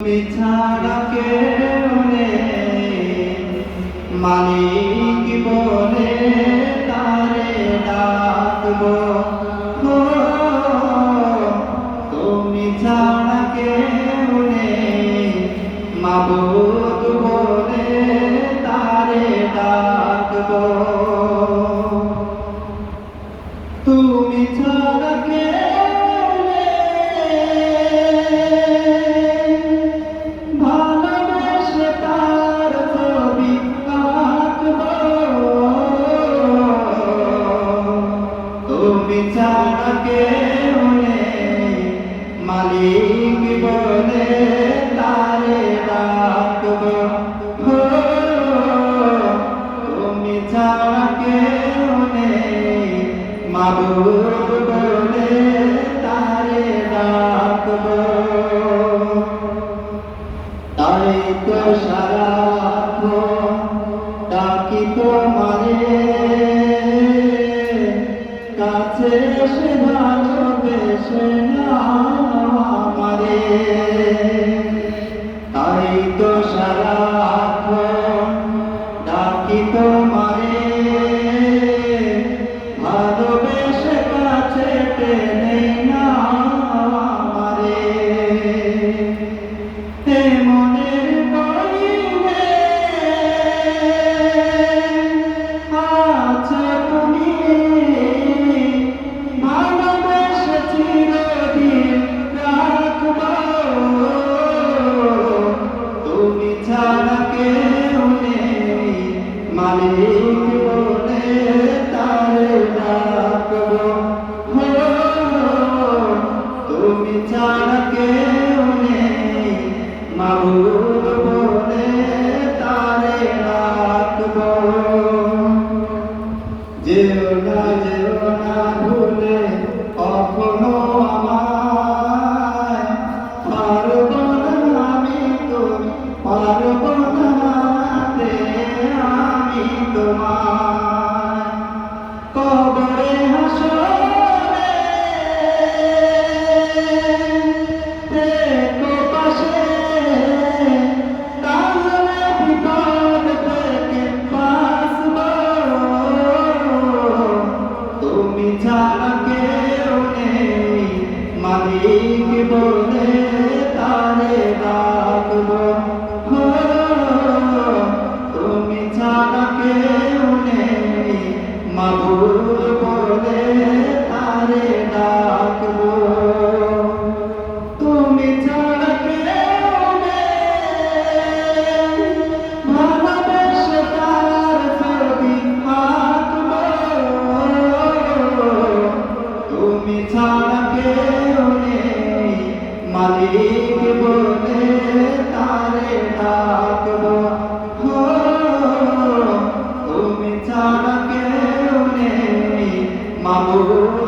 তুমি ছাড়া কেউ নেই, মালিক বলে তারে ডাকবো। গো, তুমি ছাড়া কেউ নেই, মাবুদ বলে তারে ডাকবো। তুমি ছাড়া কেউ নেই, ভালোবেসে তার ছবি আঁকবো। তুমি ছাড়া কেউ নেই, মালিক বলে তারে ডাকবো। তুমি ছাড়া কেউ নেই, মাবুদ বলে তারে ডাকবো। তাই তো সারাক্ষণ ডাকি তোমারে, কাছে এসে ভালোবেসে নাও আমারে। তাই তো সারাক্ষণ ডাকি তোমারে, ভালোবেসে কাছে টেনে নাও আমারে। মনের গহীনে আছো তুমি, ভালোবেসে চিরদিন রাখবো। তুমি ছাড়া কেউ নেই, মালিক বলে তারে ডাকবো। তুমি ছাড়া কেউ নেই, মাবুদ বলে তারে ডাকবো। যেও না ভুলে কখনো আমায়, পারবো না আমি তুমি, পারবো না মানাতে আমি তোমায়। কবরে হাসরে থেকো পাশে, তাহলে বিপদ থেকে বাঁচবো। তুমি ছাড়া কেউ নেই, মালিক বলে তারে ডাকবো। তুমি ছাড়া কেউ নেই, মাবুদ বলে তারে ডাকবো। তুমি ছাড়া কেউ নেই, ভালোবেসে তার ছবি আঁকবো। তুমি ছাড়া কেউ নেই, মালিক বলে তারে ডাকবো। তুমি ছাড়া কেউ নেই, মাবুদ